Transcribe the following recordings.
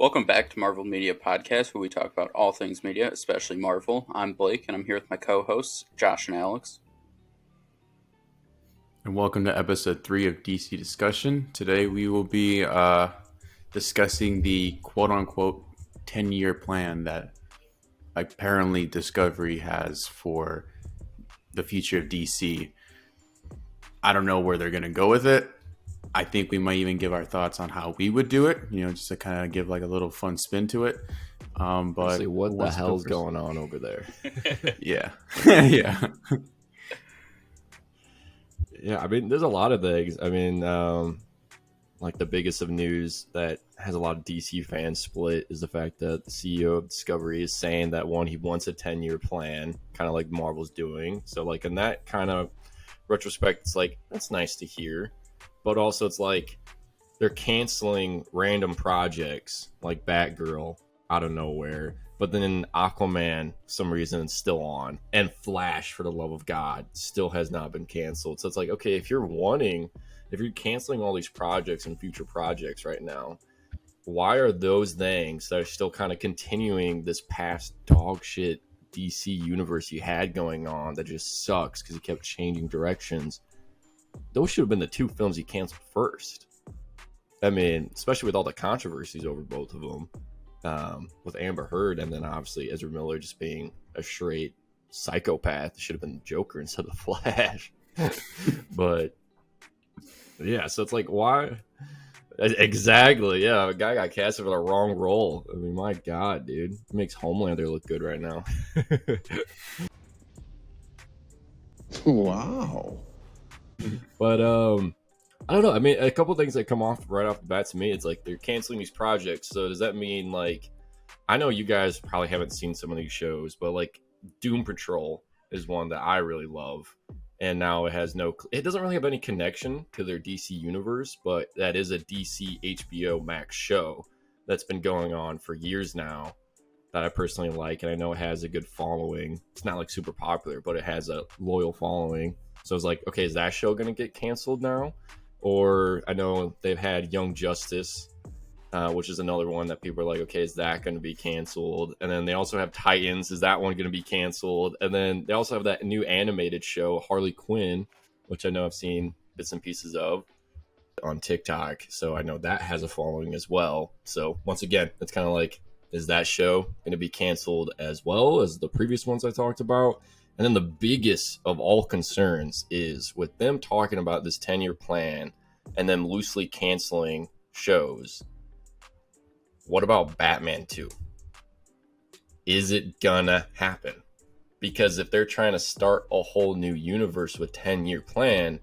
Welcome back to Marvel Media Podcast, where we talk about all things media, especially Marvel. I'm Blake, and I'm here with my co-hosts, Josh and Alex. And welcome to episode 3 of DC Discussion. Today we will be discussing the quote-unquote 10-year plan that apparently Discovery has for the future of DC. I don't know where they're going to go with it. I think we might even give our thoughts on how we would do it, just to kind of give like a little fun spin to it. But what the hell's going on over there? Yeah. Yeah. Yeah, I mean, there's a lot of things. I mean, like the biggest of news that has a lot of DC fans split is the fact that the CEO of Discovery is saying that he wants a 10-year plan, kind of like Marvel's doing. So like in that kind of retrospect, it's like, that's nice to hear. But also it's like they're canceling random projects like Batgirl out of nowhere. But then Aquaman, for some reason, is still on. And Flash, for the love of God, still has not been canceled. So it's like, okay, if you're canceling all these projects and future projects right now, why are those things that are still kind of continuing this past dog shit DC universe you had going on that just sucks because you kept changing directions? Those should have been the two films he canceled first. I mean, especially with all the controversies over both of them, with Amber Heard, and then obviously Ezra Miller just being a straight psychopath. It should have been the Joker instead of the Flash. But yeah, so it's like, why? Exactly, yeah. A guy got casted for the wrong role. I mean, my God, dude, it makes Homelander look good right now. Wow. But I don't know. I mean, a couple things that come off right off the bat to me, it's like they're canceling these projects. So does that mean, like, I know you guys probably haven't seen some of these shows, but like Doom Patrol is one that I really love, and now it doesn't really have any connection to their DC universe, but that is a DC HBO Max show that's been going on for years now that I personally like, and I know it has a good following. It's not like super popular, but it has a loyal following. So it's like, okay, is that show going to get canceled now? Or I know they've had Young Justice, which is another one that people are like, okay, is that going to be canceled? And then they also have Titans. Is that one going to be canceled? And then they also have that new animated show, Harley Quinn, which I know I've seen bits and pieces of on TikTok. So I know that has a following as well. So once again, it's kind of like, is that show going to be canceled as well as the previous ones I talked about? And then the biggest of all concerns is with them talking about this 10-year plan and them loosely canceling shows. What about Batman 2? Is it gonna happen? Because if they're trying to start a whole new universe with 10-year plan,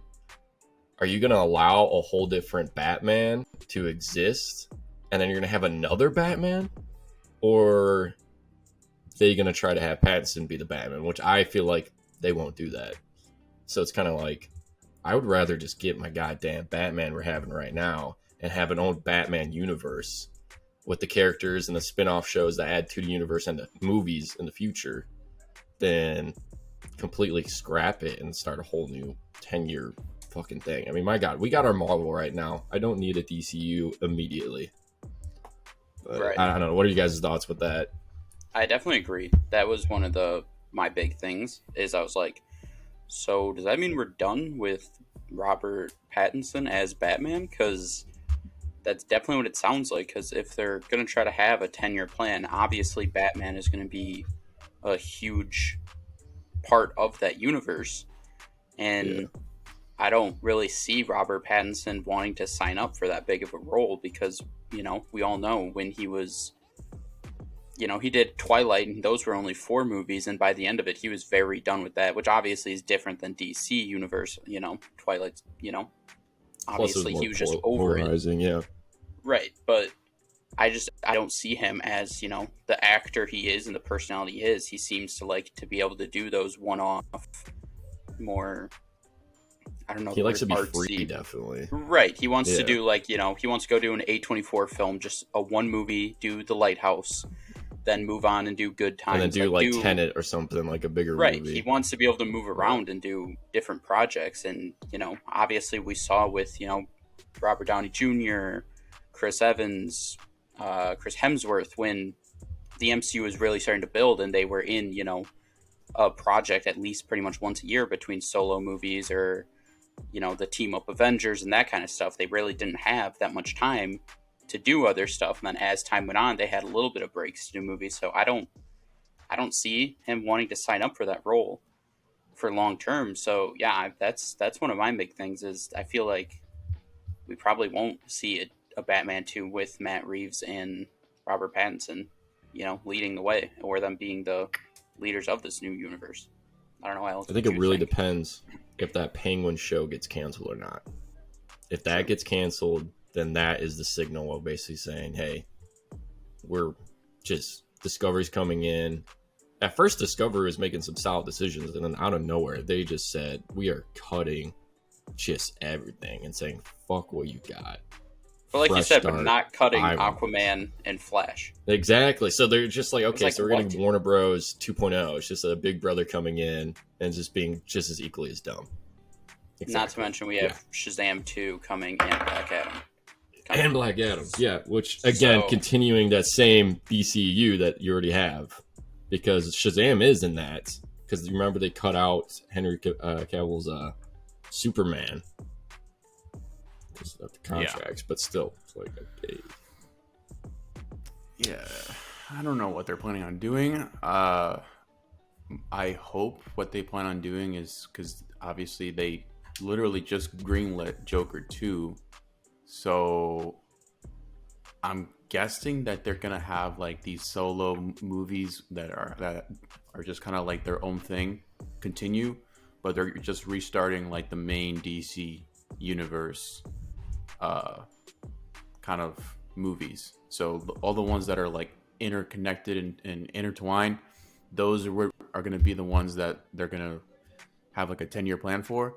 are you going to allow a whole different Batman to exist? And then you're going to have another Batman? Or they're going to try to have Pattinson be the Batman, which I feel like they won't do that. So it's kind of like, I would rather just get my goddamn Batman we're having right now and have an own Batman universe with the characters and the spin-off shows that add to the universe and the movies in the future than completely scrap it and start a whole new 10-year fucking thing. I mean, my God, we got our Marvel right now. I don't need a DCU immediately. But right. I don't know. What are you guys' thoughts with that? I definitely agree. That was one of my big things, is I was like, so does that mean we're done with Robert Pattinson as Batman? Because that's definitely what it sounds like. Because if they're going to try to have a 10-year plan, obviously Batman is going to be a huge part of that universe. And I don't really see Robert Pattinson wanting to sign up for that big of a role because, we all know when he was... he did Twilight, and those were only 4 movies, and by the end of it, he was very done with that, which obviously is different than DC Universe, Twilight's, obviously he was just over it. Yeah. Right, but I don't see him as, the actor he is and the personality he is. He seems to like to be able to do those one-off, more... I don't know. He likes to be artsy. Free, definitely. Right. He wants to do he wants to go do an A24 film, just a one movie, do The Lighthouse, then move on and do Good Times. And then do Tenet or something, like a bigger movie. Right. He wants to be able to move around and do different projects. And, obviously we saw with, Robert Downey Jr., Chris Evans, Chris Hemsworth when the MCU was really starting to build, and they were in, a project at least pretty much once a year between solo movies or, the team up Avengers and that kind of stuff. They really didn't have that much time to do other stuff. And then as time went on, they had a little bit of breaks to do movies. So I don't see him wanting to sign up for that role for long term. So yeah, that's one of my big things is I feel like we probably won't see a Batman 2 with Matt Reeves and Robert Pattinson, leading the way, or them being the leaders of this new universe. I don't know, Alex. I think it really depends if that Penguin show gets canceled or not. If that gets canceled, then that is the signal of basically saying, hey, we're just, Discovery's coming in. At first, Discovery was making some solid decisions, and then out of nowhere, they just said, we are cutting just everything and saying, fuck what you got. But like you said, start, but not cutting Aquaman and Flash. Exactly. So they're just like, okay, like, so we're getting Warner Bros. 2.0. It's just a big brother coming in and just being just as equally as dumb. Exactly. Not to mention we have Shazam 2 coming and Black Adam. And Black Adam, yeah. Which, again, continuing that same DCEU that you already have. Because Shazam is in that. Because you remember they cut out Henry Cavill's Superman. Because of the contracts, but still, it's like, okay. Yeah, I don't know what they're planning on doing. I hope what they plan on doing is, because obviously they literally just greenlit Joker 2, so I'm guessing that they're gonna have like these solo movies that are just kind of like their own thing, continue, but they're just restarting like the main DC universe kind of movies. So all the ones that are like interconnected and intertwined, those are going to be the ones that they're going to have like a 10-year plan for.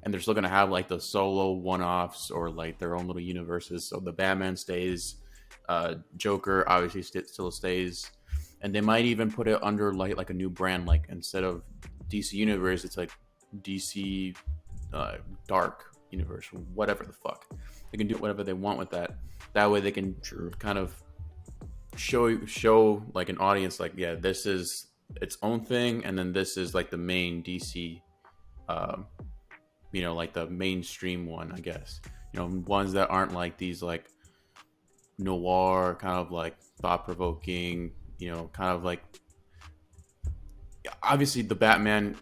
And they're still going to have like the solo one-offs or like their own little universes. So the Batman stays, Joker obviously still stays. And they might even put it under like a new brand, like instead of DC Universe, it's like DC Dark Universe, whatever the fuck. They can do whatever they want with that. That way they can kind of show like an audience like, yeah, this is its own thing, and then this is like the main DC, like the mainstream one, I guess. Ones that aren't like these like noir, kind of like thought-provoking, kind of like, obviously the Batman,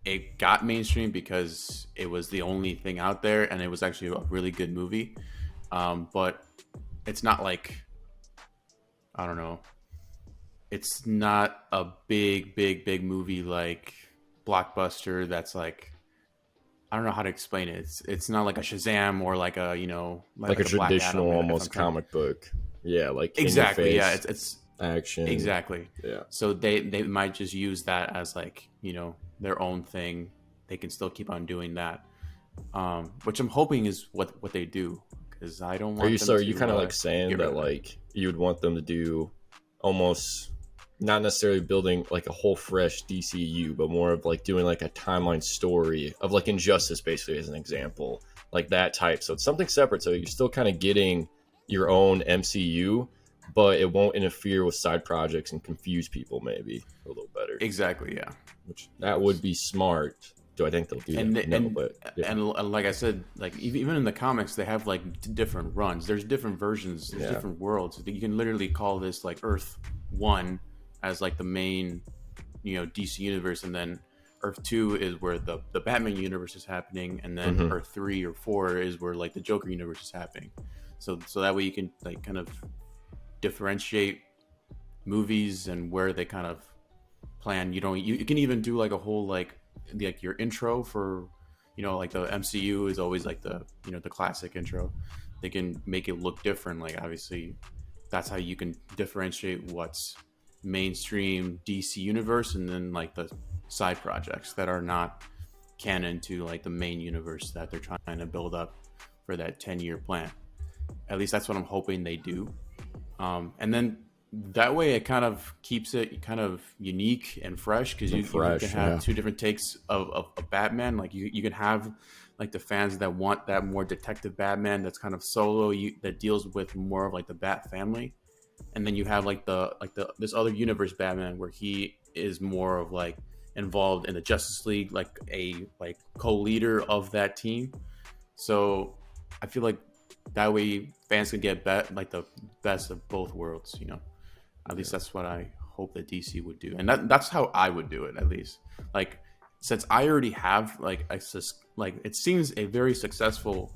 it got mainstream because it was the only thing out there, and it was actually a really good movie. But it's not like, I don't know, it's not a big movie like blockbuster that's like, I don't know how to explain it. It's not like a Shazam or like a, like a traditional almost comic book. Yeah, like exactly. Yeah, it's action. Exactly. Yeah. So they might just use that as like, their own thing. They can still keep on doing that, which I'm hoping is what they do, because I don't want. Are you kind of like saying that like you would want them to do almost not necessarily building like a whole fresh DCU, but more of like doing like a timeline story of like Injustice, basically, as an example, like that type. So it's something separate. So you're still kind of getting your own MCU, but it won't interfere with side projects and confuse people maybe a little better. Exactly, yeah. Which that would be smart. Do I think they'll do that? But yeah. And like I said, like even in the comics, they have like different runs. There's different versions. There's different worlds. You can literally call this like Earth 1 as like the main, DC universe, and then Earth 2 is where the Batman universe is happening, and then Earth 3 or 4 is where like the Joker universe is happening. So that way you can like kind of differentiate movies and where they kind of plan. You can even do like a whole like your intro for, like the MCU is always like the the classic intro. They can make it look different. Like obviously that's how you can differentiate what's mainstream DC universe and then like the side projects that are not canon to like the main universe that they're trying to build up for that 10-year plan. At least that's what I'm hoping they do. And then that way it kind of keeps it kind of unique and fresh, because you can have two different takes of Batman. Like you can have like the fans that want that more detective Batman that's kind of solo, that deals with more of like the Bat family, and then you have like the this other universe Batman where he is more of like involved in the Justice League, like a like co-leader of that team. So I feel like that way fans can get like the best of both worlds, you know. At least that's what I hope that DC would do, and that's how I would do it. At least, like, since I already have like it seems a very successful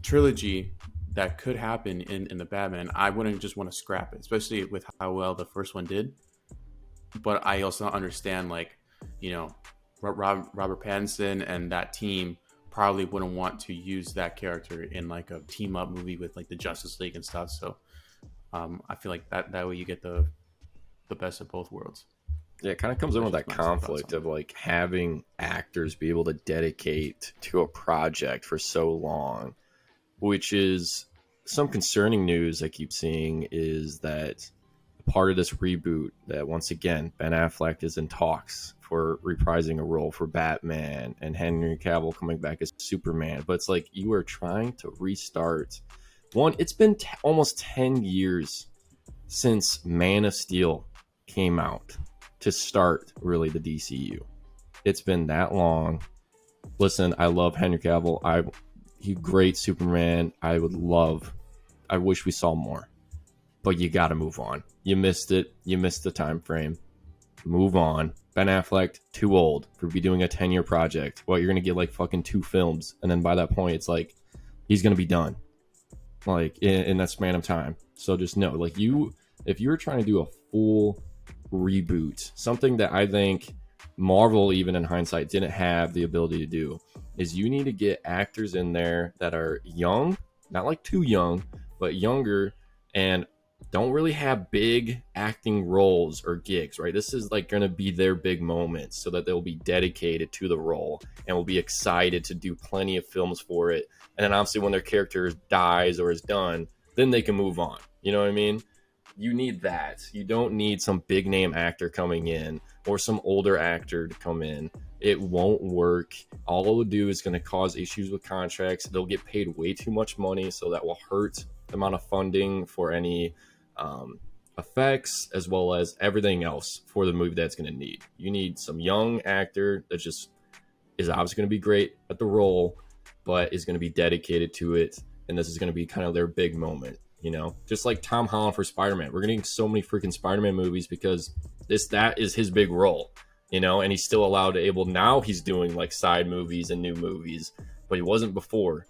trilogy that could happen in the Batman. I wouldn't just want to scrap it, especially with how well the first one did. But I also understand, like, you know, Robert Pattinson and that team probably wouldn't want to use that character in like a team up movie with like the Justice League and stuff. So I feel like that way you get the best of both worlds. Yeah, it kind of comes in with that conflict of like having actors be able to dedicate to a project for so long, which is some concerning news I keep seeing is that part of this reboot that once again Ben Affleck is in talks for reprising a role for Batman and Henry Cavill coming back as Superman. But it's like you are trying to restart. One, it's been almost 10 years since Man of Steel came out to start really the DCEU. It's been that long. Listen, I love Henry Cavill. He's great Superman. I wish we saw more. But you got to move on. You missed it. You missed the time frame. Move on. Ben Affleck, too old for be doing a 10-year project. Well, you're going to get like fucking 2 films. And then by that point, it's like, he's going to be done. Like, in that span of time. So just know, like, if you're trying to do a full reboot, something that I think Marvel, even in hindsight, didn't have the ability to do, is you need to get actors in there that are young, not like too young, but younger, and don't really have big acting roles or gigs, right? This is like going to be their big moment so that they'll be dedicated to the role and will be excited to do plenty of films for it. And then obviously when their character dies or is done, then they can move on. You know what I mean? You need that. You don't need some big name actor coming in or some older actor to come in. It won't work. All it will do is going to cause issues with contracts. They'll get paid way too much money, so that will hurt the amount of funding for any effects as well as everything else for the movie that's going to need. You need some young actor that just is obviously going to be great at the role, but is going to be dedicated to it. And this is going to be kind of their big moment, you know, just like Tom Holland for Spider-Man. We're getting so many freaking Spider-Man movies because that is his big role, you know, and he's still allowed to now he's doing like side movies and new movies, but he wasn't before.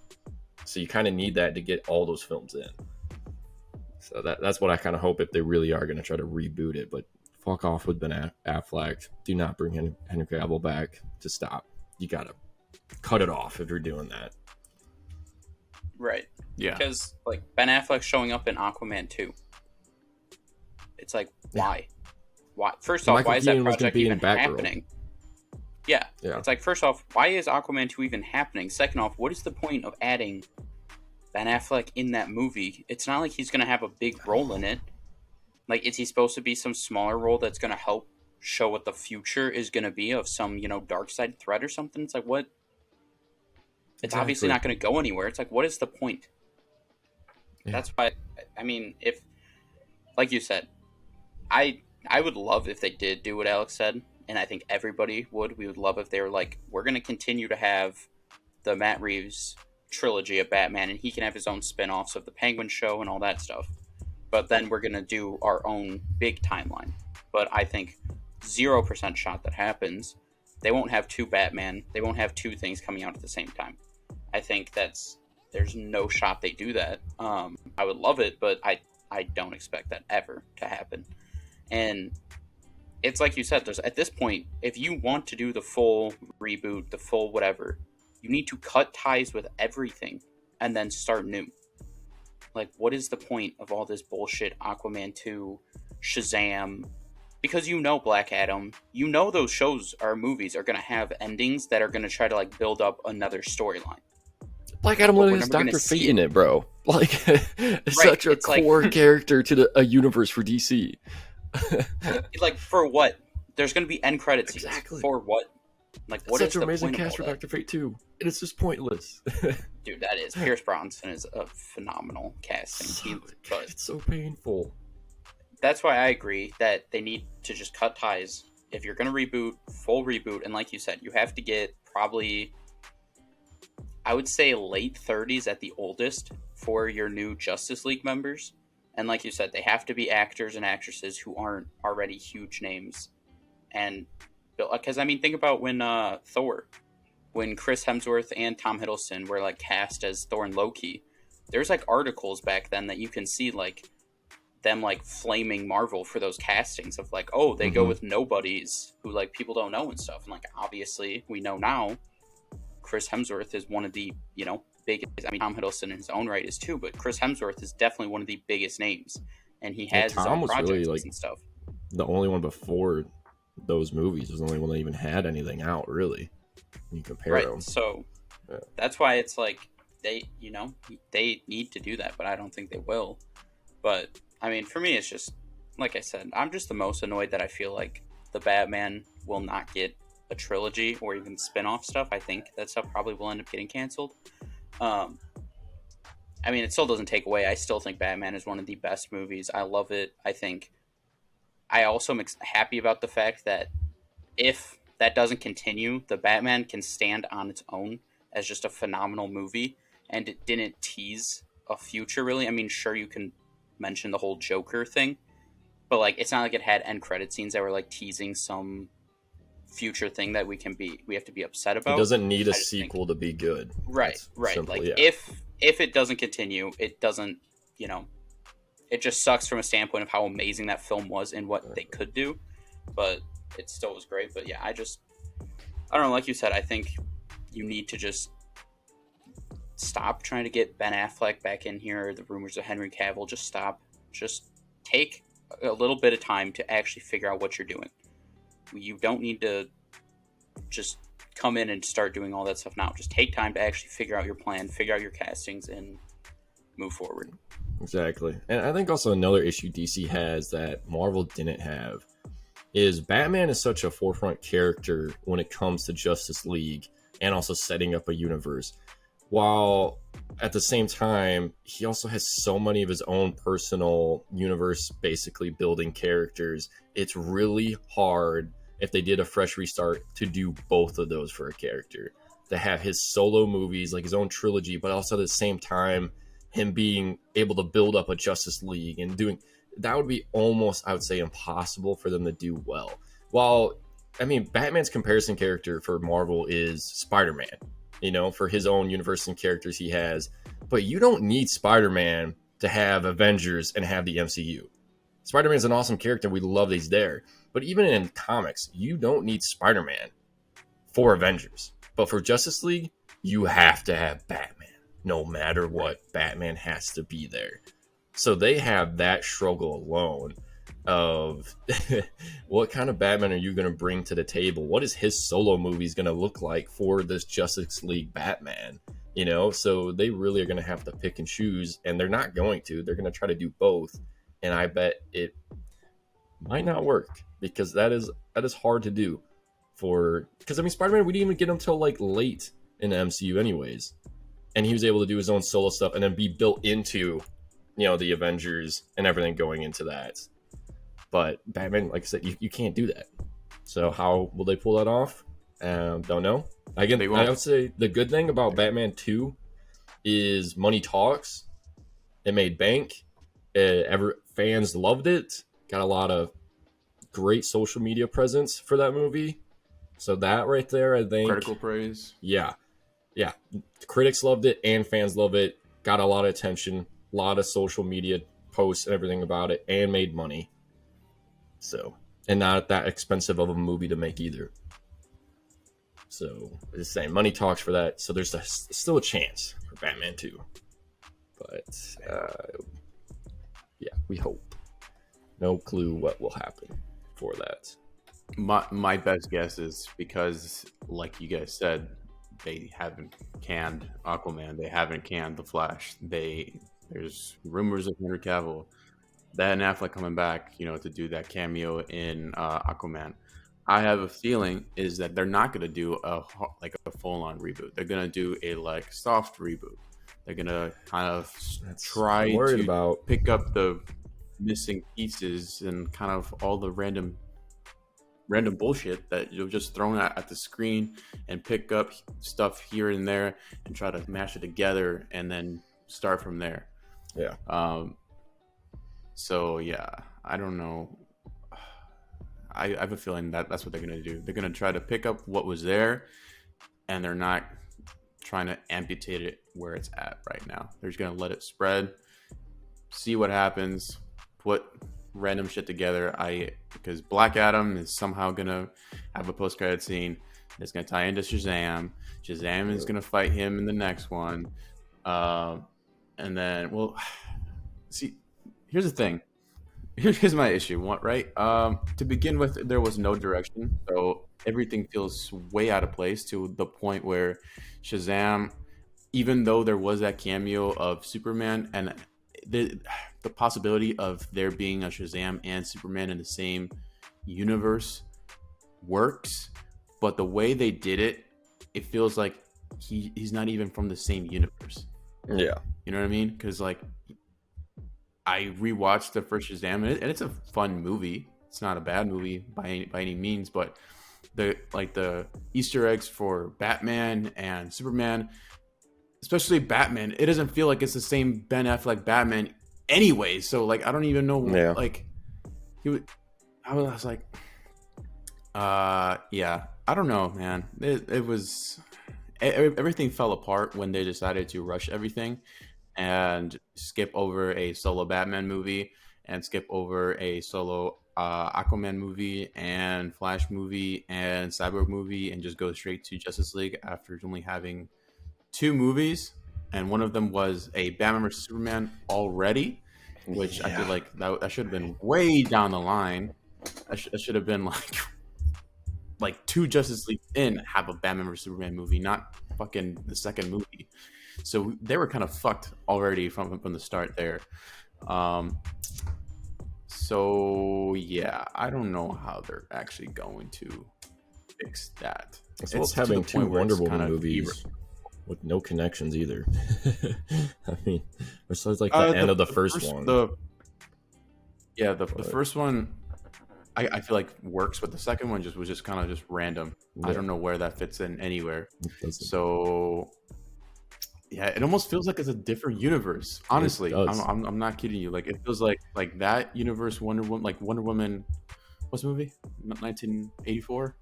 So you kind of need that to get all those films in. So that's what I kind of hope if they really are going to try to reboot it. But fuck off with Ben Affleck. Do not bring Henry Cavill back. To stop. You got to cut it off if you're doing that. Right. Yeah. Because like Ben Affleck showing up in Aquaman 2. It's like, why? Why? First off, why is that project even happening? Yeah. It's like, first off, why is Aquaman 2 even happening? Second off, what is the point of adding Ben Affleck in that movie? It's not like he's going to have a big role in it. Like, is he supposed to be some smaller role that's going to help show what the future is going to be of some, you know, dark side threat or something? It's like, what? It's obviously not going to go anywhere. It's like, what is the point? Yeah. That's why, I mean, if, like you said, I would love if they did do what Alex said, and I think everybody would. We would love if they were like, we're going to continue to have the Matt Reeves trilogy of Batman, and he can have his own spin-offs of the Penguin show and all that stuff. But then we're going to do our own big timeline. But I think 0% shot that happens. They won't have 2 Batman. They won't have 2 things coming out at the same time. I think there's no shot they do that. I would love it, but I don't expect that ever to happen. And it's like you said, at this point, if you want to do the full reboot, the full whatever, you need to cut ties with everything and then start new. Like, what is the point of all this bullshit? Aquaman 2, Shazam, because you know Black Adam, you know those shows or movies are going to have endings that are going to try to like build up another storyline. Black Adam literally has Dr. Fate in it, bro. Like, such a core character to a universe for DC. Like, for what? There's going to be end credits. Exactly. For what? Like, It's what such is an the amazing point of cast all for that? Dr. Fate 2. And it's just pointless. Dude, that is Pierce Bronson is a phenomenal casting. But It's so painful. that's why I agree that they need to just cut ties. If you're gonna reboot, full reboot, and like you said, you have to get probably, I would say, late 30s at the oldest for your new Justice League members. And like you said, they have to be actors and actresses who aren't already huge names. And because I mean, think about when Thor, when Chris Hemsworth and Tom Hiddleston were like cast as Thor and Loki. There's like articles back then that you can see like them like flaming Marvel for those castings of like, oh, they go with nobodies who like people don't know and stuff. And like obviously we know now Chris Hemsworth is one of the, biggest. I mean, Tom Hiddleston in his own right is too, but Chris Hemsworth is definitely one of the biggest names, and he Yeah, has his Tom own was really projects like and stuff. the only one before those movies. Was the only one that even had anything out, really. When you compare Right. them. So Yeah. that's why it's like they need to do that, but I don't think they will. But I mean, for me, it's just like I said, I'm just the most annoyed that I feel like the Batman will not get a trilogy or even spin-off stuff. I think that stuff probably will end up getting canceled. I mean, it still doesn't take away. I still think Batman is one of the best movies. I love it. I also am happy about the fact that if that doesn't continue, the Batman can stand on its own as just a phenomenal movie, and it didn't tease a future really. I mean, sure, you can mention the whole Joker thing, but like it's not like it had end credit scenes that were like teasing some future thing that we have to be upset about. It doesn't need a I just think- sequel to be good. right That's right simple, like yeah. if it doesn't continue, it doesn't, it just sucks from a standpoint of how amazing that film was and what they could do, but it still was great. But yeah, I don't know, like you said, I think you need to just stop trying to get Ben Affleck back in here, the rumors of Henry Cavill. Just take a little bit of time to actually figure out what you're doing. You don't need to just come in and start doing all that stuff now. Just take time to actually figure out your plan, figure out your castings, and move forward. Exactly. And I think also another issue DC has that Marvel didn't have is Batman is such a forefront character when it comes to Justice League and also setting up a universe. While at the same time, he also has so many of his own personal universe basically building characters. It's really hard if they did a fresh restart to do both of those for a character. To have his solo movies, like his own trilogy, but also at the same time, him being able to build up a Justice League and doing that would be almost, I would say, impossible for them to do well. While, I mean, Batman's comparison character for Marvel is Spider-Man, for his own universe and characters he has. But you don't need Spider-Man to have Avengers and have the MCU. Spider-Man's an awesome character. We love that he's there. But even in comics, you don't need Spider-Man for Avengers. But for Justice League, you have to have Batman. No matter what, Batman has to be there. So they have that struggle alone of what kind of Batman are you going to bring to the table? What is his solo movies going to look like for this Justice League Batman? So they really are going to have to pick and choose, and they're not going to. They're going to try to do both, and I bet it might not work because that is hard to do. Because I mean, Spider-Man, we didn't even get him till like late in the MCU, anyways, and he was able to do his own solo stuff and then be built into the Avengers and everything going into that. But Batman, like I said, you can't do that. So how will they pull that off? Don't know. Again, I would say the good thing about Batman 2 is money talks. It made bank. Fans loved it. Got a lot of great social media presence for that movie. So that right there, I think. Critical praise. Yeah. Critics loved it and fans love it. Got a lot of attention. A lot of social media posts and everything about it, and made money. So, and not that expensive of a movie to make either. So, it's the same. Money talks for that. So, there's still a chance for Batman 2. But, yeah, we hope. No clue what will happen for that. My best guess is because, like you guys said, they haven't canned Aquaman. They haven't canned The Flash. There's rumors of Henry Cavill, Ben Affleck coming back, to do that cameo in Aquaman. I have a feeling is that they're not gonna do like a full on reboot. They're gonna do a like soft reboot. They're gonna kind of That's what I'm try worried to about. pick up the missing pieces and kind of all the random bullshit that you're just thrown at the screen and pick up stuff here and there and try to mash it together and then start from there. Yeah. So yeah, I don't know. I have a feeling that that's what they're gonna do. They're gonna try to pick up what was there, and they're not trying to amputate it where it's at right now. They're just gonna let it spread, see what happens, put random shit together. Because Black Adam is somehow gonna have a post credit scene that's gonna tie into Shazam. Shazam is gonna fight him in the next one, and then see. Here's the thing. Here's my issue. Right? To begin with, there was no direction, so everything feels way out of place to the point where Shazam, even though there was that cameo of Superman and the possibility of there being a Shazam and Superman in the same universe works, but the way they did it, it feels like he's not even from the same universe. Yeah. You know what I mean? Because like I rewatched the first Shazam, and it's a fun movie. It's not a bad movie by any means, but the Easter eggs for Batman and Superman, especially Batman, it doesn't feel like it's the same Ben Affleck Batman anyway. So like I don't even know. Yeah. Like I was like, yeah, I don't know, man. It was everything fell apart when they decided to rush everything and skip over a solo Batman movie and skip over a solo Aquaman movie and Flash movie and Cyborg movie and just go straight to Justice League after only having 2 movies, and one of them was a Batman vs Superman already, which I feel like that should have been way down the line. That should have been like 2 Justice League in have a Batman vs Superman movie, not fucking the second movie. So they were kind of fucked already from the start there. So yeah, I don't know how they're actually going to fix that. As well as having 2 Wonder Woman movies with no connections either. I mean, besides like the end of the first one. The first one I feel like works, but the second one was just kind of just random. Yeah. I don't know where that fits in anywhere. So yeah, it almost feels like it's a different universe. Honestly, I'm not kidding you. Like it feels like that universe Wonder Woman, like Wonder Woman. What's the movie? 1984,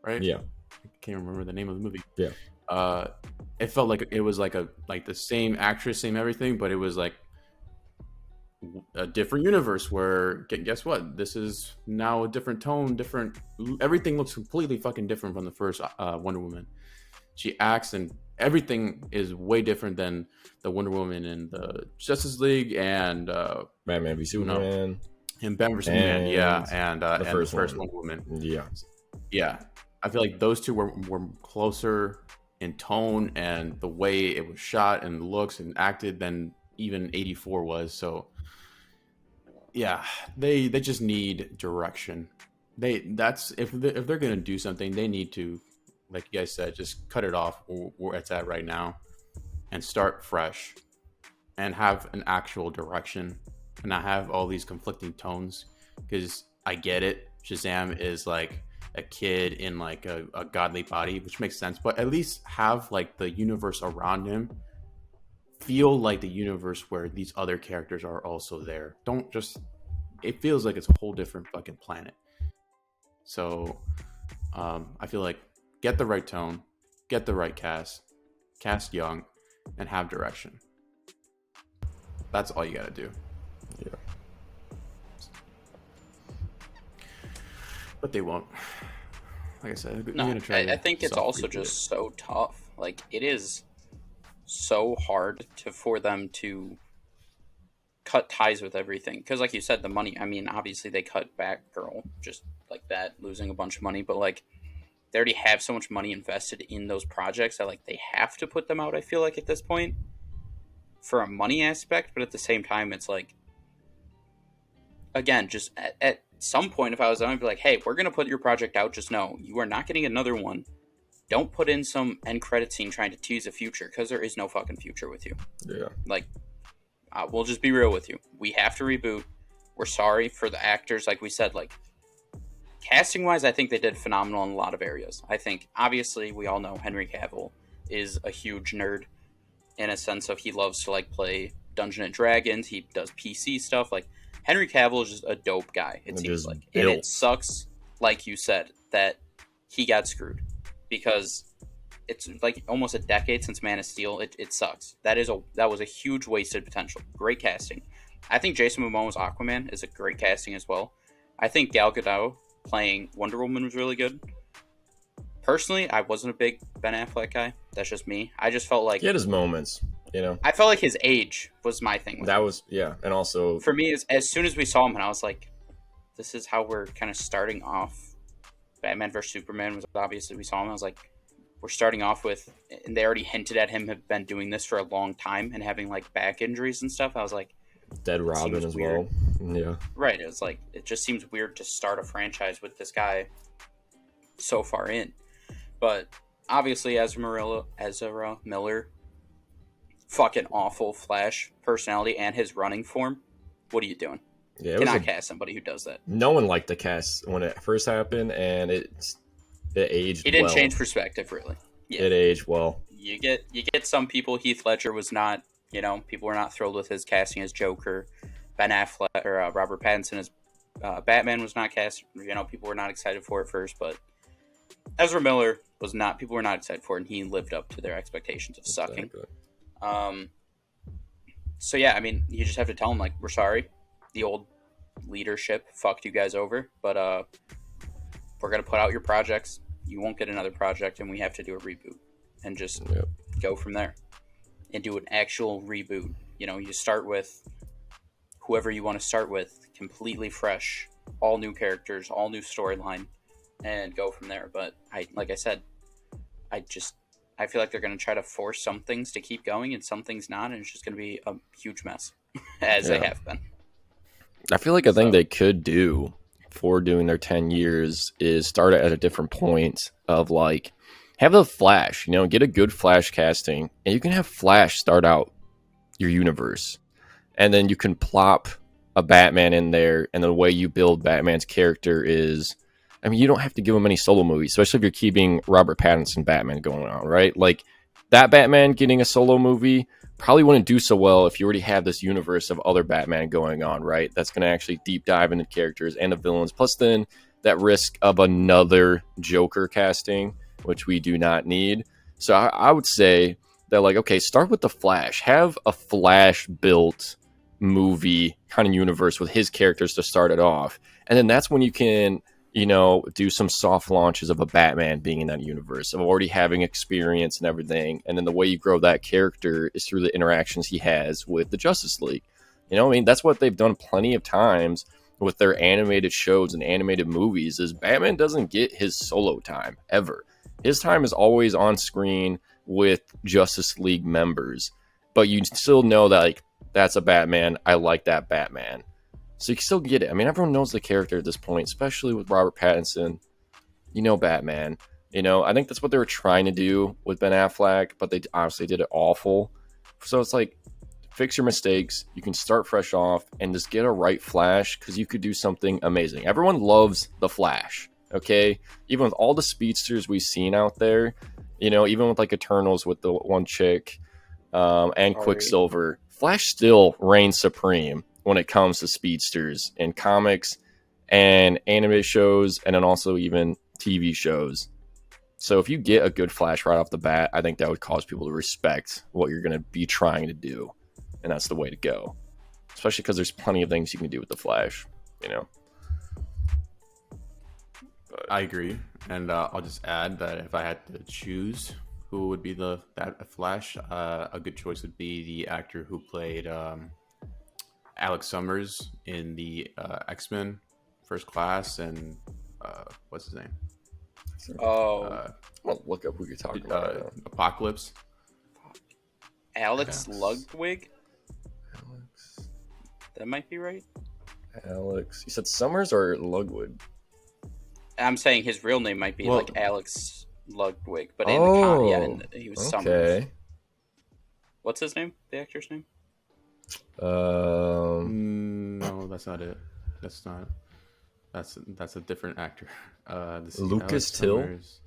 right? Yeah, I can't remember the name of the movie. Yeah. It felt like it was like the same actress, same everything, but it was like a different universe where guess what? This is now a different tone, different. Everything looks completely fucking different from the first Wonder Woman. She acts and everything is way different than the Wonder Woman in the Justice League and Batman v Superman and Batman v Superman, yeah, and the first Wonder Woman, yeah. I feel like those two were closer in tone and the way it was shot and looks and acted than even 84 was. So yeah, they just need direction. If they're gonna do something, they need to, like you guys said, just cut it off where it's at right now and start fresh and have an actual direction and not have all these conflicting tones. Because I get it, Shazam is like a kid in like a godly body, which makes sense, but at least have like the universe around him feel like the universe where these other characters are also there. Don't just, it feels like it's a whole different fucking planet. So I feel like get the right tone, get the right cast young, and have direction. That's all you gotta do. Yeah. But they won't. Like I said, no, I think it's also just so tough. Like, it is so hard for them to cut ties with everything. Because like you said, the money, I mean, obviously they cut Batgirl just like that, losing a bunch of money. But like, they already have so much money invested in those projects that like they have to put them out, I feel like, at this point. For a money aspect, but at the same time, it's like, again, just some point, if I was them, I'd be like, hey, we're going to put your project out. Just know you are not getting another one. Don't put in some end credit scene trying to tease a future, because there is no fucking future with you. Yeah. Like, we'll just be real with you. We have to reboot. We're sorry for the actors. Like we said, like, casting wise, I think they did phenomenal in a lot of areas. I think, obviously, we all know Henry Cavill is a huge nerd in a sense of he loves to like play Dungeons and Dragons. He does PC stuff. Like, Henry Cavill is just a dope guy, it seems like. And it sucks, like you said, that he got screwed, because it's like almost a decade since Man of Steel. It sucks. That was a huge wasted potential. Great casting. I think Jason Momoa's Aquaman is a great casting as well. I think Gal Gadot playing Wonder Woman was really good. Personally, I wasn't a big Ben Affleck guy. That's just me. I just felt like he had his moments, you know. I felt like his age was my thing. That was, yeah, and also for me, as soon as we saw him, and I was like, this is how we're kind of starting off. Batman vs Superman was obviously, we saw him. I was like, we're starting off with, and they already hinted at him have been doing this for a long time and having like back injuries and stuff. I was like, Dead Robin as weird. Well. Yeah. Right. It was like, it just seems weird to start a franchise with this guy so far in. But obviously, Ezra Miller, fucking awful Flash personality and his running form. What are you doing? Yeah, it cannot cast somebody who does that. No one liked the cast when it first happened, and it aged. He didn't change perspective, really. Yeah. It aged well. You get some people. Heath Ledger was not. You know, people were not thrilled with his casting as Joker. Ben Affleck or Robert Pattinson as Batman was not cast. You know, people were not excited for it first, but Ezra Miller was not. People were not excited for it, and he lived up to their expectations of sucking. Exactly. So yeah, I mean, you just have to tell him, like, we're sorry. The old leadership fucked you guys over, but we're gonna put out your projects. You won't get another project, and we have to do a reboot and just go from there and do an actual reboot. You know, you start with whoever you want to start with, completely fresh, all new characters, all new storyline, and go from there. But like I said, I feel like they're going to try to force some things to keep going and some things not, and it's just going to be a huge mess, as they have been. I feel like a thing they could do for doing their 10 years is start it at a different point of, like, have the Flash, you know, get a good Flash casting, and you can have Flash start out your universe. And then you can plop a Batman in there, and the way you build Batman's character is, I mean, you don't have to give him any solo movies, especially if you're keeping Robert Pattinson Batman going on, right? Like, that Batman getting a solo movie probably wouldn't do so well if you already have this universe of other Batman going on, right? That's going to actually deep dive into characters and the villains. Plus, then that risk of another Joker casting, which we do not need. So I would say that, like, okay, start with the Flash. Have a Flash-built movie kind of universe with his characters to start it off. And then that's when you can, you know, do some soft launches of a Batman being in that universe, of already having experience and everything. And then the way you grow that character is through the interactions he has with the Justice League. You know, I mean, that's what they've done plenty of times with their animated shows and animated movies, is Batman doesn't get his solo time ever. His time is always on screen with Justice League members, but you still know that, like, that's a Batman. I like that Batman. So you can still get it. I mean, everyone knows the character at this point, especially with Robert Pattinson. You know Batman. You know, I think that's what they were trying to do with Ben Affleck, but they obviously did it awful. So it's like, fix your mistakes. You can start fresh off and just get a right Flash, because you could do something amazing. Everyone loves the Flash, okay? Even with all the speedsters we've seen out there, you know, even with like Eternals with the one chick and Quicksilver, Flash still reigns supreme when it comes to speedsters in comics and anime shows, and then also even TV shows. So if you get a good Flash right off the bat, I think that would cause people to respect what you're going to be trying to do. And that's the way to go. Especially because there's plenty of things you can do with the Flash, you know. But I agree. And I'll just add that if I had to choose who would be that Flash, a good choice would be the actor who played Alex Summers in the X-Men First Class, and what's his name? I'll look up who you're talking about. Apocalypse. Alex Ludwig? That might be right. Alex. You said Summers or Ludwig? I'm saying his real name might be Well- like Alex Ludwig, but in the con, yeah, and he was Summers. Okay. What's his name? The actor's name? No, that's not it. That's not. That's a different actor. This is Lucas Alex Till? Summers.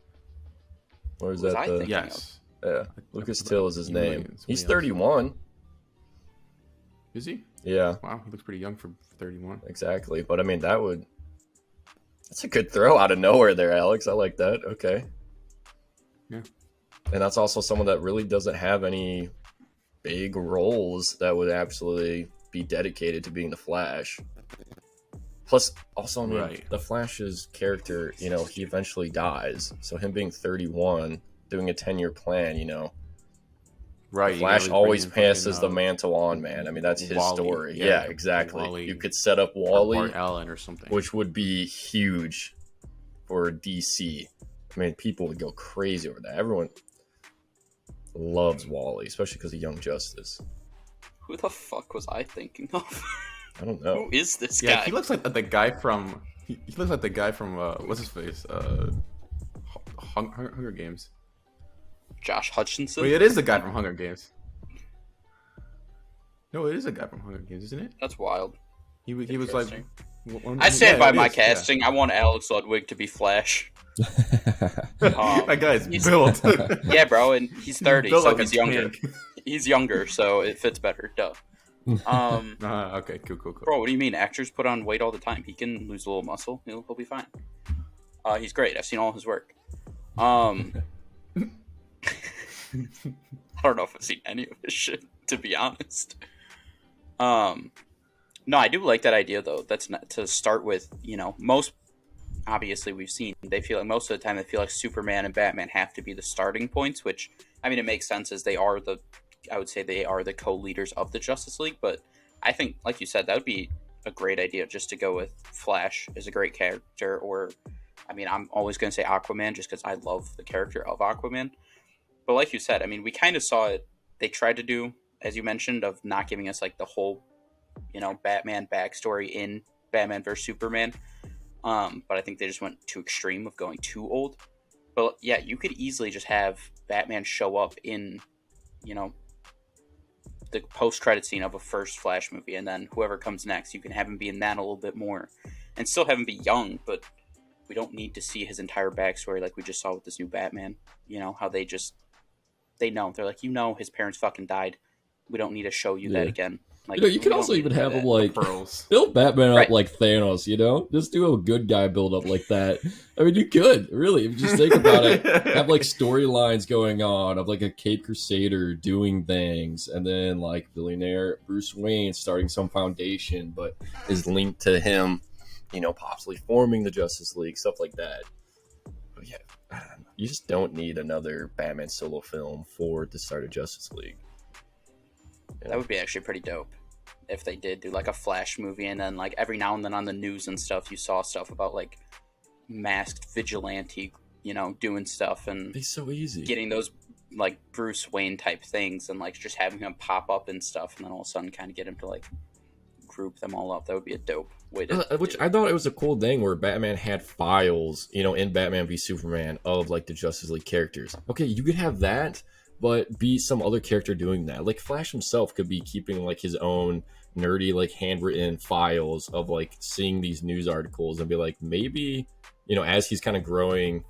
Or is Who was that I the? thinking? Yes. Yeah, Lucas Till is his Somebody- name. somebody He's else. 31. Is he? Yeah, Wow, he looks pretty young for 31. exactly. But I mean, that's a good throw out of nowhere there, Alex. I like that. Okay. Yeah. And that's also someone that really doesn't have any big roles that would absolutely be dedicated to being the Flash. Plus, also, I mean, Right. the Flash's character, he eventually dies. So him being 31, doing a 10-year plan, Right. Flash you always bring in passes the mantle on, man. I mean, that's his Wally. story. Yeah, Yeah, you could exactly. Wally You could set up Wally, Bart Allen or something. which would be huge for DC. I mean, people would go crazy over that. Everyone loves Wally, especially because of Young Justice. Who the fuck was I thinking of? I don't know. Who is this Yeah, guy? he looks like the guy from. He looks like the guy from what's his face? Hunger Games. Josh Hutchinson? Wait, it is the guy from Hunger Games. No, it is a guy from Hunger Games, isn't it? That's wild. He was like. Interesting. I stand by it my is, yeah. casting. I want Alex Ludwig to be Flash. That guy's he's- built. Yeah, bro, and he's 30, built so like a he's younger. tank. He's younger, so it fits better. Duh. Okay, cool. Bro, what do you mean? Actors put on weight all the time. He can lose a little muscle. He'll be fine. He's great. I've seen all his work. I don't know if I've seen any of his shit, to be honest. No, I do like that idea though. That's not to start with. Most obviously we've seen. They feel like most of the time they feel like Superman and Batman have to be the starting points, which I mean it makes sense as I would say they are the co-leaders of the Justice League. But I think, like you said, that would be a great idea just to go with Flash as a great character, or I mean I'm always going to say Aquaman just because I love the character of Aquaman. But like you said, I mean, we kind of saw it. They tried to do, as you mentioned, of not giving us like the whole, Batman backstory in Batman vs Superman. But I think they just went too extreme of going too old. But yeah, you could easily just have Batman show up in, the post-credit scene of a first Flash movie, and then whoever comes next, you can have him be in that a little bit more, and still have him be young, but we don't need to see his entire backstory like we just saw with this new Batman. How they know. They're like, his parents fucking died. We don't need to show you that again. Like, you can also even have him like Pearls. build Batman up Right. like Thanos, just do a good guy build up like that. I mean, you could really, if you just think about it, have like storylines going on of like a Cape Crusader doing things, and then like billionaire Bruce Wayne starting some foundation, but Is linked to him, possibly forming the Justice League, stuff like that. But yeah, you just don't need another Batman solo film for the start of Justice League. That would be actually pretty dope if they did do like a Flash movie, and then like every now and then on the news and stuff, you saw stuff about like masked vigilante, doing stuff and It'd be so easy. getting those like Bruce Wayne type things, and like just having him pop up and stuff, and then all of a sudden kind of get him to like group them all up. That would be a dope way to. Which do I thought it was a cool thing where Batman had files, in Batman v Superman of like the Justice League characters. Okay, you could have that, but be some other character doing that. Like Flash himself could be keeping like his own nerdy like handwritten files of like seeing these news articles and be like, maybe, as he's kind of growing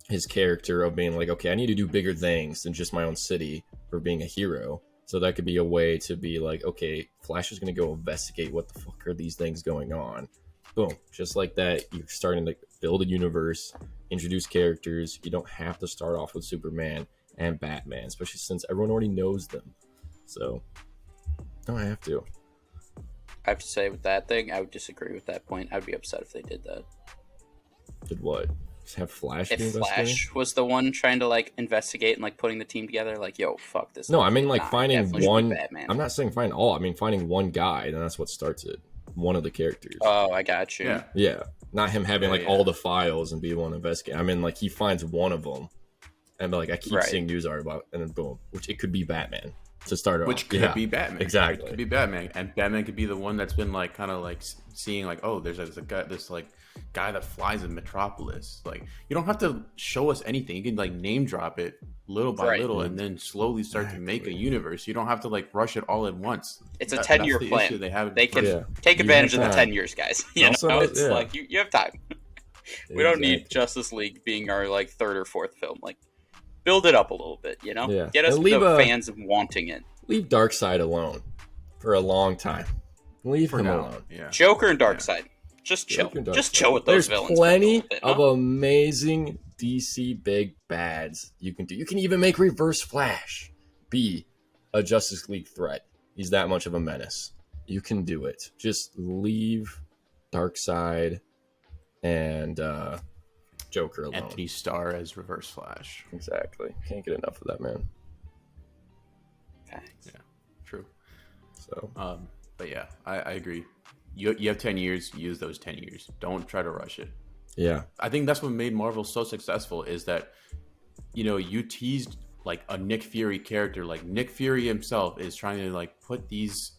his character of being like, okay, I need to do bigger things than just my own city for being a hero. So that could be a way to be like, okay, Flash is going to go investigate what the fuck are these things going on. Boom. Just like that, you're starting to build a universe, introduce characters. You don't have to start off with Superman and Batman, especially since everyone already knows them. So, don't have to. I have to say with that thing, I would disagree with that point. I'd be upset if they did that. Did what? Just have Flash be If investigating? Flash was the one trying to like investigate and like putting the team together, like, yo, fuck this. No, I mean like Nah, finding definitely should be one. Batman. I'm not saying find all. I mean finding one guy, and that's what starts it. One of the characters. Oh, I got you. Yeah. Yeah, not him having Yeah, like yeah. all the files and be one to investigate. I mean, like he finds one of them, and be like I keep Right. seeing news art about, and then boom, which it could be Batman. to start it Which off. could be Batman. Exactly. It could be Batman, and Batman could be the one that's been like kind of like seeing like, oh, there's a guy, this like guy that flies in Metropolis. Like, you don't have to show us anything. You can like name drop it little by little, and then slowly start to make a universe. You don't have to like rush it all at once. It's a 10-year plan. They can take advantage of the 10 years, guys. You know, it's like you have time. We don't need Justice League being our like third or fourth film. Like, build it up a little bit, you know? Yeah. Get us the fans wanting it. Leave Darkseid alone for a long time. Leave him alone. Yeah. Joker and Darkseid. Just chill. Just chill with those villains. There's plenty of amazing DC big bads you can do. You can even make Reverse Flash be a Justice League threat. He's that much of a menace. You can do it. Just leave Darkseid and Joker alone. Anthony Starr as Reverse Flash. Exactly. Can't get enough of that man. Facts. Yeah, true. So, but yeah, I agree. You have 10 years. Use those 10 years. Don't try to rush it. yeah. I think that's what made Marvel so successful is that, you know, you teased like a Nick Fury character. Like Nick Fury himself is trying to like put these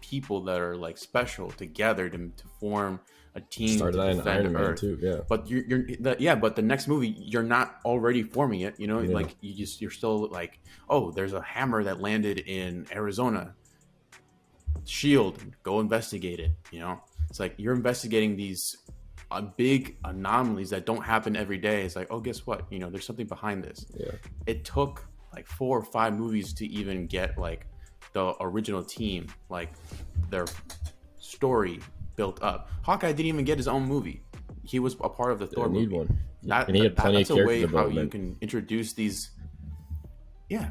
people that are like special together to form a team Started to that in defend Iron Man Earth. too, yeah. But but the next movie you're not already forming it. You know, like you're still like, oh, there's a hammer that landed in Arizona. Shield, go investigate it. You know, it's like you're investigating these big anomalies that don't happen every day. It's like, oh, guess what? You know, there's something behind this. Yeah. It took like 4 or 5 movies to even get like the original team, like their story built up. Hawkeye didn't even get his own movie. He was a part of the Thor movie. Need one. And he had plenty that's of a character way how you development. can introduce these. Yeah.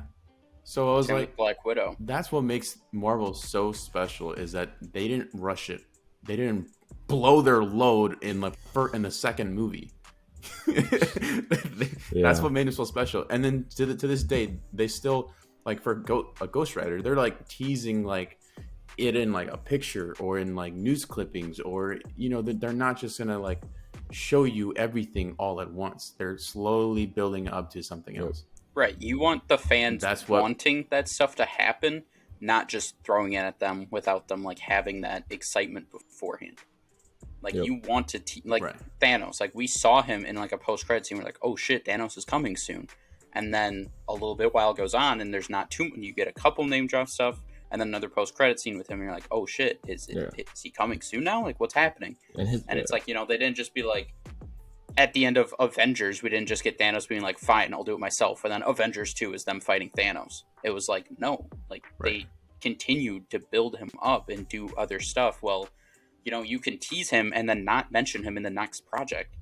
So I was like, Black Widow. that's what makes Marvel so special is that they didn't rush it. They didn't blow their load in the second movie. That's what made it so special. And then to this day, they still like for a Ghost Rider, they're like teasing like it in like a picture or in like news clippings, or you know, they're not just gonna like show you everything all at once. They're slowly building up to something else. Right. You want the fans wanting that stuff to happen, not just throwing it at them without them like having that excitement beforehand. Like you want to Thanos. Like we saw him in like a post-credit scene. We're like, oh shit, Thanos is coming soon. And then a little bit while goes on, and there's not too. You get a couple name drop stuff, and then another post-credit scene with him. And you're like, oh shit, is he coming soon now? Like what's happening? And it's like, you know, they didn't just be like. At the end of Avengers, we didn't just get Thanos being like, fine, I'll do it myself. And then Avengers 2 is them fighting Thanos. It was like, no. Like, they continued to build him up and do other stuff. Well, you know, you can tease him and then not mention him in the next project.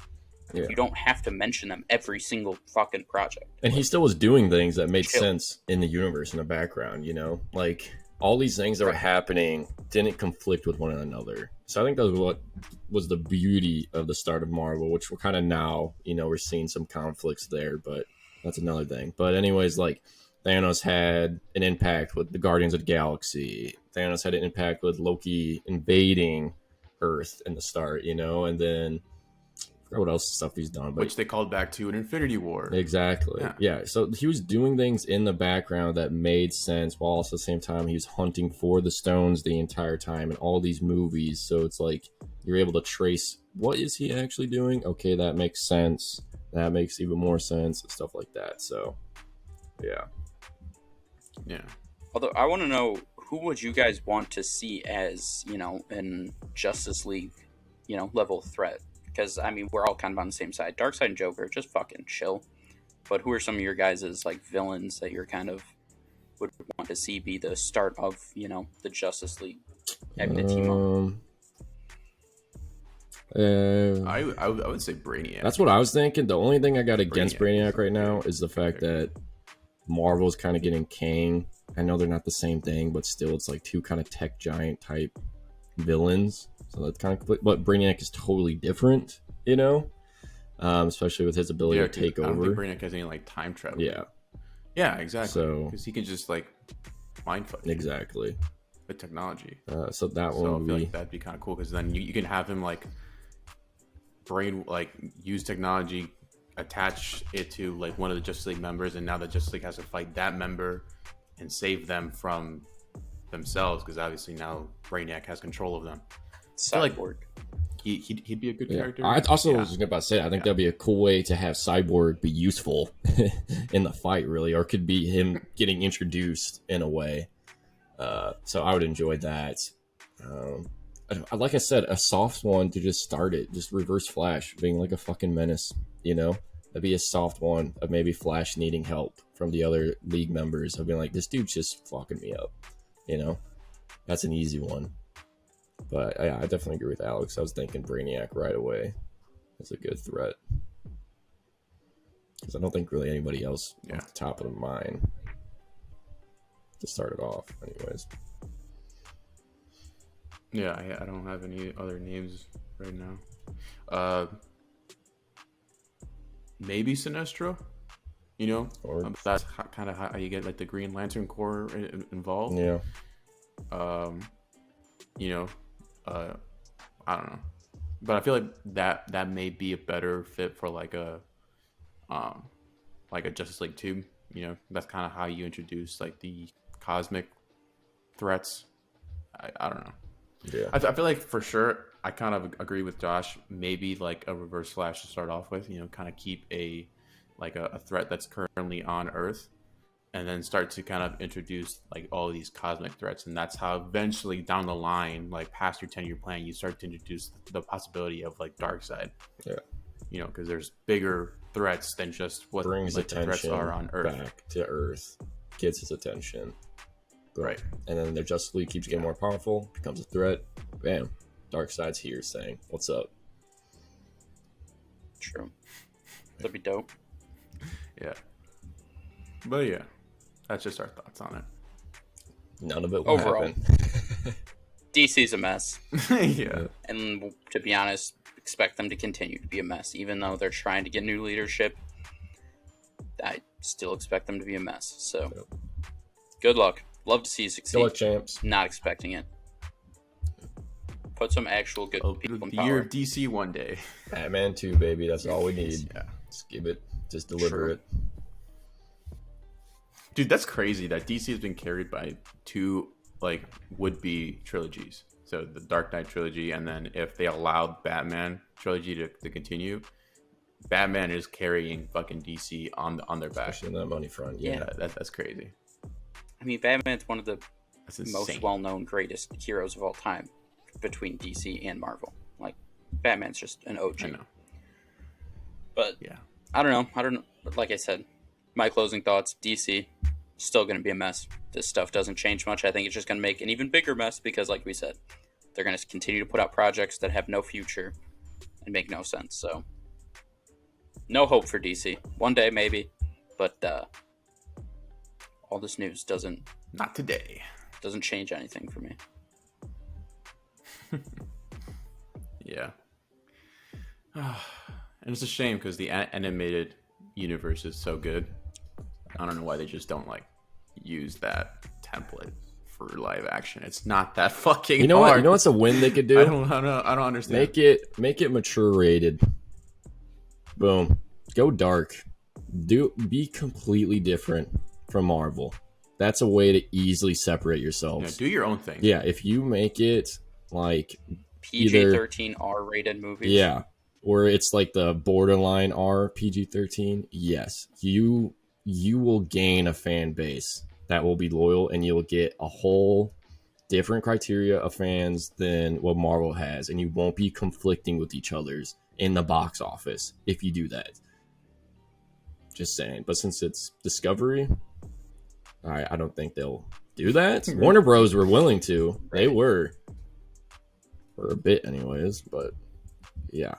Yeah. You don't have to mention them every single fucking project. And he still was doing things that made sense in the universe in the background, you know? Like, all these things that were happening didn't conflict with one another. So I think that was what was the beauty of the start of Marvel, which we're kind of now, you know, we're seeing some conflicts there, but that's another thing. But anyways, like Thanos had an impact with the Guardians of the Galaxy. Thanos had an impact with Loki invading Earth in the start, you know, and then I forgot what else stuff he's done, but which they called back to in Infinity War. Exactly. Yeah. So he was doing things in the background that made sense, while also at the same time he was hunting for the stones the entire time in all these movies. So it's like you're able to trace what is he actually doing. Okay, that makes sense. That makes even more sense and stuff like that. So, yeah. Although I want to know, who would you guys want to see as, you know, in Justice League, you know, level threat? Because, I mean, we're all kind of on the same side. Darkseid and Joker, just fucking chill. But who are some of your guys' like villains that you're kind of would want to see be the start of, you know, the Justice League having the team up? I would say Brainiac. That's what I was thinking. The only thing I got against Brainiac right now is the fact that Marvel's kind of getting Kang. I know they're not the same thing, but still, it's like two kind of tech giant type villains. So that's kind of, but Brainiac is totally different, you know, especially with his ability to take over. I don't think Brainiac has any like time travel. Yeah, exactly. So because he can just like mind fuck. Exactly. With technology. So that one. So I feel like that'd be kind of cool because then you can have him like use technology, attach it to like one of the Justice League members, and now the Justice League has to fight that member. and save them from themselves, because obviously now Brainiac has control of them. feel like Cyborg. he'd be a good Yeah. character. I also was about to say, I think that'd be a cool way to have Cyborg be useful in the fight, really, or could be him getting introduced in a way. So I would enjoy that. Like I said, a soft one to just start it, just Reverse Flash being like a fucking menace, you know? That'd be a soft one of maybe Flash needing help from the other league members of being like, this dude's just fucking me up, you know? That's an easy one. But yeah, I definitely agree with Alex. I was thinking Brainiac right away as a good threat. Because I don't think really anybody else off the top of the mind to start it off, anyways. Yeah, I don't have any other names right now. Maybe Sinestro, you know? Or that's kind of how you get like the Green Lantern Corps involved. yeah. You know, I don't know, but I feel like that may be a better fit for like a Justice League 2. You know, that's kind of how you introduce like the cosmic threats. I don't know. Yeah. I feel like for sure I kind of agree with Josh. Maybe like a Reverse Flash to start off with. You know, kind of keep a threat that's currently on Earth, and then start to kind of introduce like all of these cosmic threats. And that's how eventually down the line, like past your 10-year plan, you start to introduce the possibility of like Darkseid. Yeah. You know, because there's bigger threats than just what Brings like, the threats attention are on Earth. back to Earth, gets his attention. Right. And then their Justice League keeps getting more powerful, becomes a threat. Bam. Darkseid's here saying, what's up? True. That'd be dope. Yeah. But yeah, that's just our thoughts on None of it will Overall. happen. DC's a mess. it. Yeah. And to be honest, expect them to continue to be a mess. Even though they're trying to get new leadership, I still expect them to be a mess. So, good luck. Love to see you succeed. Good luck, champs. Not expecting it. Put some actual good people in The year power. of DC one day. Batman 2, baby. That's all we need. Yeah. Just give it. Just deliver True. it. Dude, that's crazy that DC has been carried by two like would-be trilogies. So the Dark Knight trilogy, and then if they allowed Batman trilogy to continue, Batman is carrying fucking DC on their back. Especially on that money front. Yeah. That's crazy. I mean, Batman's one of the That's insane. most well-known, greatest heroes of all time between DC and Marvel. Like, Batman's just an OG. I know. But Yeah. I don't know. Like I said, my closing thoughts: DC still going to be a mess. This stuff doesn't change much. I think it's just going to make an even bigger mess because, like we said, they're going to continue to put out projects that have no future and make no sense. So, no hope for DC. One day, maybe, but all this news doesn't Not today. change anything for me. Yeah. And it's a shame because the animated universe is so good. I don't know why they just don't like use that template for live action. It's not that fucking You know hard. what? You know what's a win they could do? I don't understand. Make it mature rated. Boom. Go dark. Be completely different from Marvel. That's a way to easily separate yourselves. Do your own thing. Yeah, if you make it like PG-13 R-rated movies. yeah, or it's like the borderline R PG-13, yes, you will gain a fan base that will be loyal, and you'll get a whole different criteria of fans than what Marvel has, and you won't be conflicting with each other's in the box office if you do that. Just saying. But since it's Discovery, I don't think they'll do that. Warner Bros. Were willing to. They were. For a bit anyways, but yeah.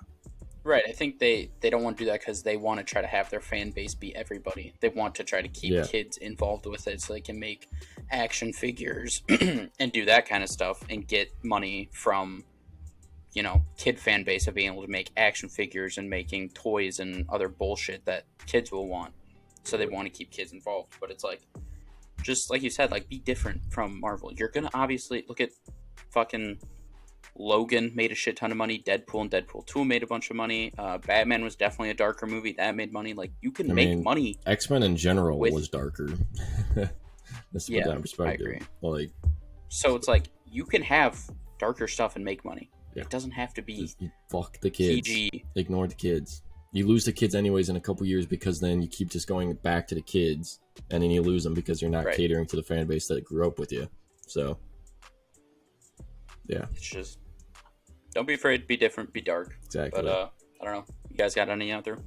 Right, I think they don't want to do that because they want to try to have their fan base be everybody. They want to try to keep kids involved with it so they can make action figures and do that kind of stuff and get money from, you know, kid fan base of being able to make action figures and making toys and other bullshit that kids will want. So they want to keep kids involved. But it's like, just like you said, like, be different from Marvel. You're going to obviously look at fucking Logan made a shit ton of money. Deadpool and Deadpool 2 made a bunch of money. Batman was definitely a darker movie. That made money. Like, you can make money. X-Men in general was darker. Let's put Yeah, that in perspective. I agree. Like, So it's like you can have darker stuff and make money. Yeah. It doesn't have to be just fuck the kids. PG. Ignore the kids. You lose the kids anyways in a couple years because then you keep just going back to the kids, and then you lose them because you're not Right. catering to the fan base that grew up with you. So, yeah, It's just don't be afraid to be different, be dark. exactly. But I don't know. You guys got any other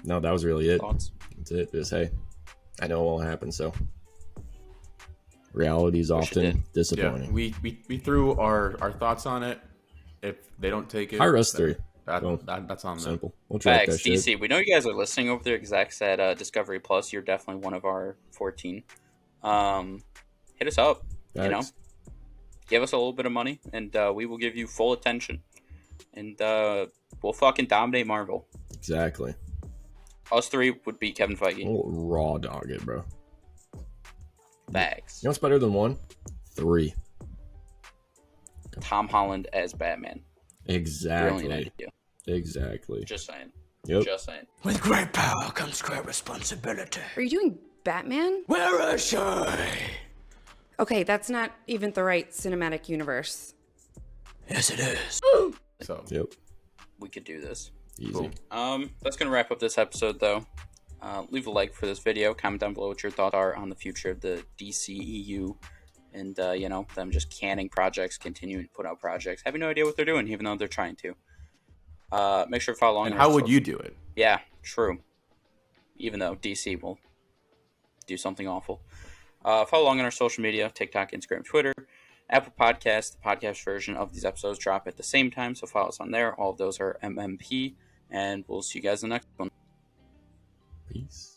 No, that was really it. thoughts? That's it. Just hey, I know it won't happen. So, reality is Wish it often did. Yeah, disappointing. we threw our thoughts on it. If they don't take it, Hire us three. Boom. that's on them. Simple. We'll track Facts, that shit. DC. We know you guys are listening over there. Execs at Discovery Plus. You're definitely one of our 14. Hit us up. You know, Facts. give us a little bit of money, and we will give you full attention, and we'll fucking dominate Marvel. Exactly. Us three would beat Kevin Feige. We'll raw dog it, bro. Facts. You know what's better than 1? 3. Tom Holland as Batman. Exactly. Brilliant idea. Exactly. Just saying. Yep. Just saying. With great power comes great responsibility. Are you doing Batman? Where is she? Okay, that's not even the right cinematic universe. Yes, it is. So Yep. We could do this. Easy. That's gonna wrap up this episode, though. Leave a like for this video. Comment down below what your thoughts are on the future of the DCEU, and them just canning projects, continuing to put out projects, having no idea what they're doing, even though they're trying to. Make sure to follow along. and on how our would social- you do it? Yeah, true. Even though DC will do something awful. Follow along on our social media: TikTok, Instagram, Twitter, Apple Podcasts. The podcast version of these episodes drop at the same time, so follow us on there. All of those are MMP, and we'll see you guys in the next one. Peace.